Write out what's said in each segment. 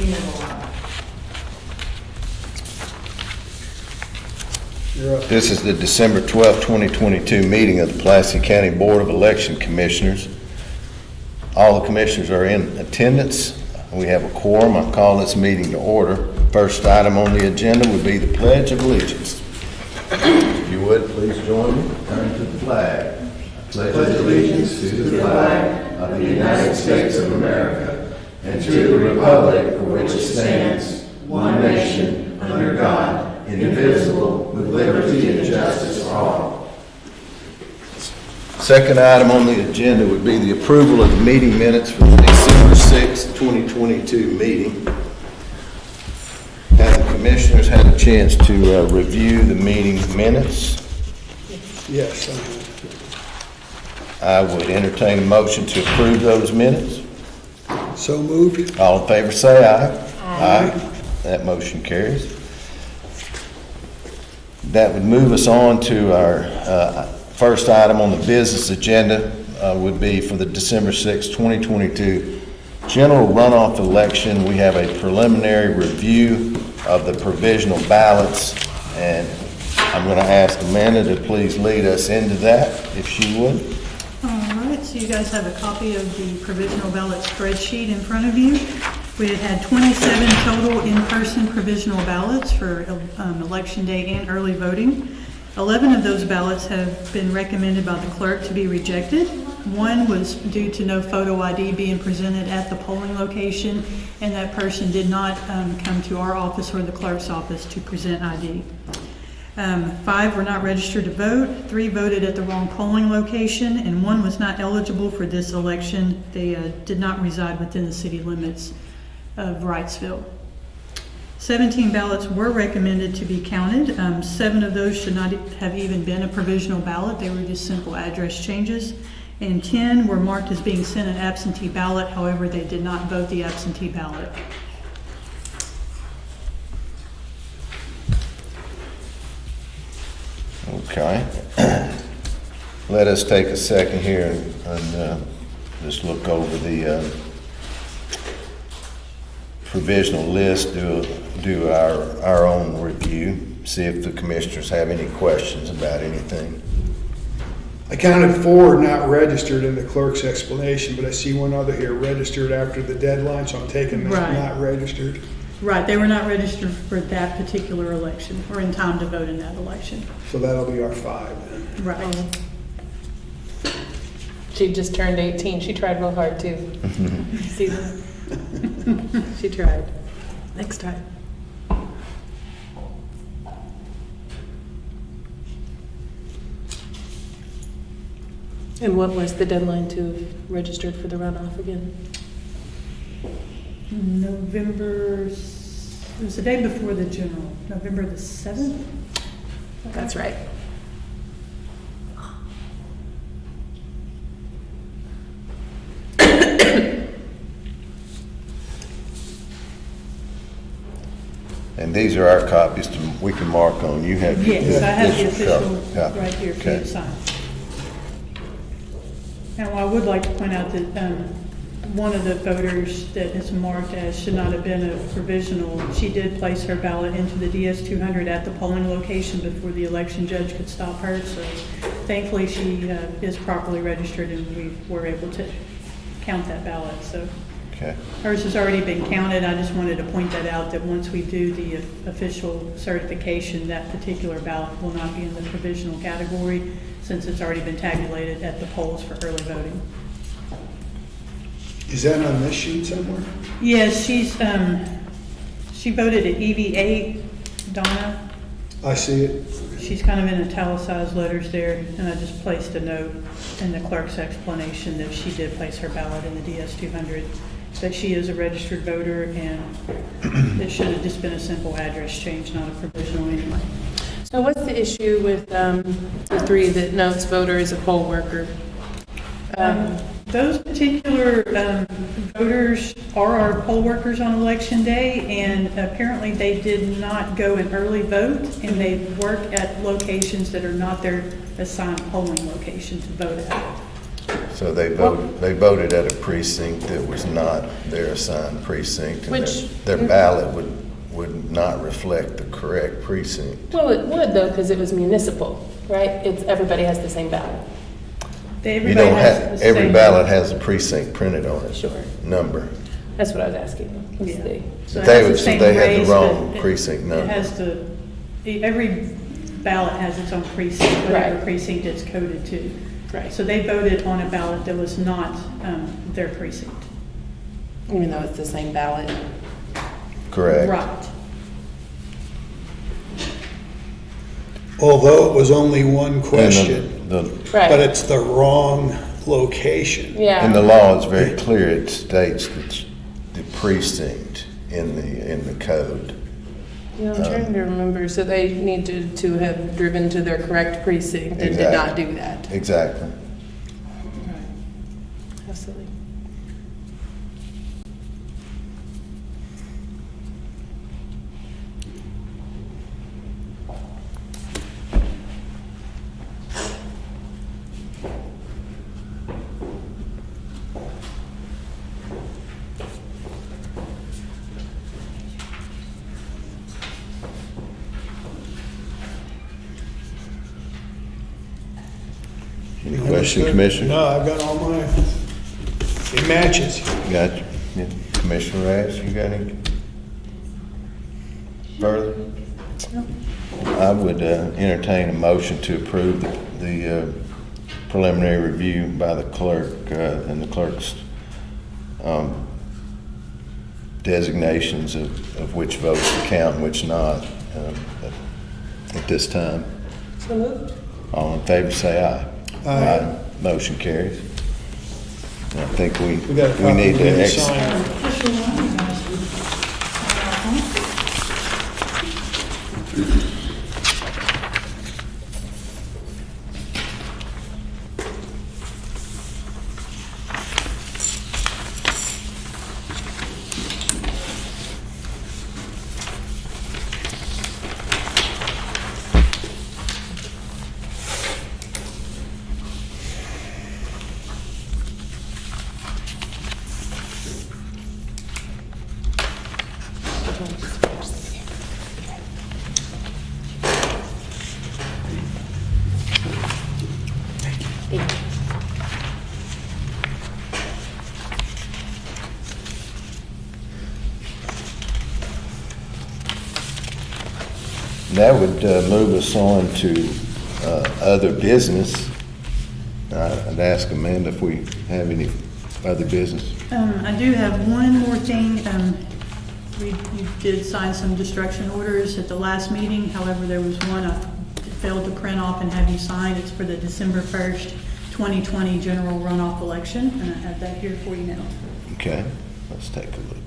reading of the law. You're up. This is the December 12, 2022 meeting of the Pulaski County Board of Election Commissioners. All the commissioners are in attendance. We have a quorum. I call this meeting to order. First item on the agenda would be the Pledge of Allegiance. If you would, please join me. Turn to the flag. I pledge allegiance to the flag of the United States of America and to the republic for which it stands, one nation, under God, indivisible, with liberty and justice for all. Second item on the agenda would be the approval of the meeting minutes for the December 6, 2022 meeting. Have the commissioners had a chance to review the meeting minutes? Yes. I would entertain a motion to approve those minutes. So moved. All in favor say aye. Aye. That motion carries. That would move us on to our first item on the business agenda would be for the December 6, 2022 general runoff election. We have a preliminary review of the provisional ballots, and I'm going to ask Amanda to please lead us into that, if she would. All right, so you guys have a copy of the provisional ballot spreadsheet in front of you. We had 27 total in-person provisional ballots for election day and early voting. 11 of those ballots have been recommended by the clerk to be rejected. One was due to no photo ID being presented at the polling location, and that person did not come to our office or the clerk's office to present ID. 5 were not registered to vote, 3 voted at the wrong polling location, and 1 was not eligible for this election. They did not reside within the city limits of Wrightsville. 17 ballots were recommended to be counted. 7 of those should not have even been a provisional ballot. They were just simple address changes. And 10 were marked as being sent an absentee ballot. However, they did not vote the absentee ballot. Okay. Let us take a second here and just look over the provisional list, do our own review, see if the commissioners have any questions about anything. I counted 4 not registered in the clerk's explanation, but I see one other here registered after the deadline, so I'm taking that Right. not registered. Right, they were not registered for that particular election or in time to vote in that election. So that'll be our 5 then. Right. She just turned 18. She tried real hard too. See that? She tried. Next time. And what was the deadline to have registered for the runoff again? It was the day before the general, November the 7th? That's right. And these are our copies we can mark on. You have your Yes, I have the official copy. right here for you Okay. to sign. Now, I would like to point out that one of the voters that is marked as should not have been a provisional, she did place her ballot into the DS-200 at the polling location before the election judge could stop her. So thankfully, she is properly registered and we were able to count that ballot. So Okay. hers has already been counted. I just wanted to point that out, that once we do the official certification, that particular ballot will not be in the provisional category since it's already been tabulated at the polls for early voting. Is that on this sheet somewhere? Yes, she voted at EV8, Donna. I see it. She's kind of in italicized letters there, and I just placed a note in the clerk's explanation that she did place her ballot in the DS-200, that she is a registered voter, and it should have just been a simple address change, not a provisional anyway. So what's the issue with the 3 that notes voter is a poll worker? Those particular voters are our poll workers on election day, and apparently they did not go and early vote, and they work at locations that are not their assigned polling location to vote at. So they voted at a precinct that was not their assigned precinct. And Which- their ballot would not reflect the correct precinct. Well, it would though, because it was municipal, right? Everybody has the same ballot. You Everybody don't has have, the every same- ballot has a precinct printed on it. Sure. Number. That's what I was asking. Was Yeah. the- So it They has the would- so same they had the race, wrong but it- precinct number. It has every ballot has its own precinct, whatever Right. precinct it's coded to. Right. So they voted on a ballot that was not their precinct. Even though it's the same ballot. Correct. Right. Although it was only one And question, the Right. but it's the wrong location. Yeah. And the law is very clear. It states that the precinct in the code. Yeah, I'm trying to remember. So they needed to have driven to their correct precinct and did not Exactly. do that. Exactly. How silly. Any question, Commissioner? No, I've got all mine. It matches. Got you. Yeah. Commissioner Rash, you got any further? I would entertain a motion to approve the preliminary review by the clerk and the clerk's designations of which votes to count and which not at this time. So moved. All in favor, say aye. Aye. Motion carries. I think We got a we copy need we need to to exit. sign. That would move us on to other business. I'd ask Amanda if we have any other business. I do have one more thing. You did sign some destruction orders at the last meeting. However, there was one I failed to print off and have you sign. It's for the December 1st, 2020 general runoff election, and I have that here for you now. Okay, let's take a look.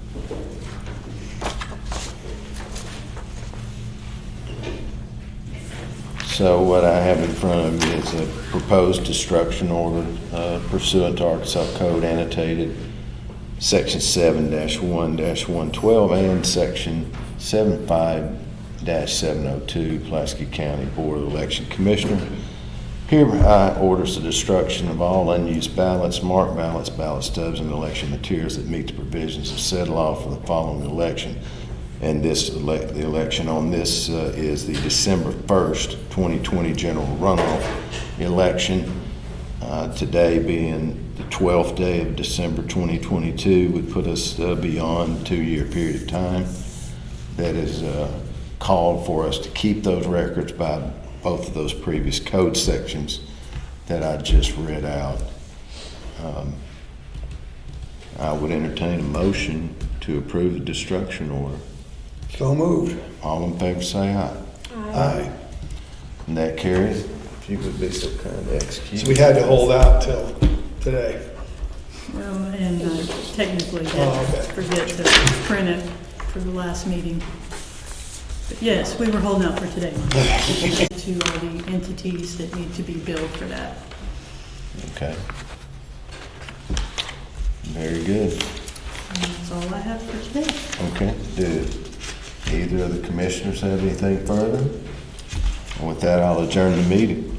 So what I have in front of me is a proposed destruction order pursuant to Arkansas Code annotated Section 7-1-112 and Section 75-702, Pulaski County Board of Election Commissioner. Hereby orders the destruction of all unused ballots, marked ballots, ballot stubs, and election materials that meet the provisions of said law for the following election. And the election on this is the December 1st, 2020 general runoff election. Today being the 12th day of December 2022 would put us beyond a 2-year period of time. That is called for us to keep those records by both of those previous code sections that I just read out. I would entertain a motion to approve the destruction order. So moved. All in favor say aye. Aye. And that carries. If you would be so kind to execute. So we had to hold out till today. And technically, Oh, okay. did forget to print it for the last meeting. But yes, we were holding out for today. To all the entities that need to be billed for that. Okay. Very good. And that's all I have for today. Okay. Do either of the commissioners have anything further? And with that, I'll adjourn the meeting.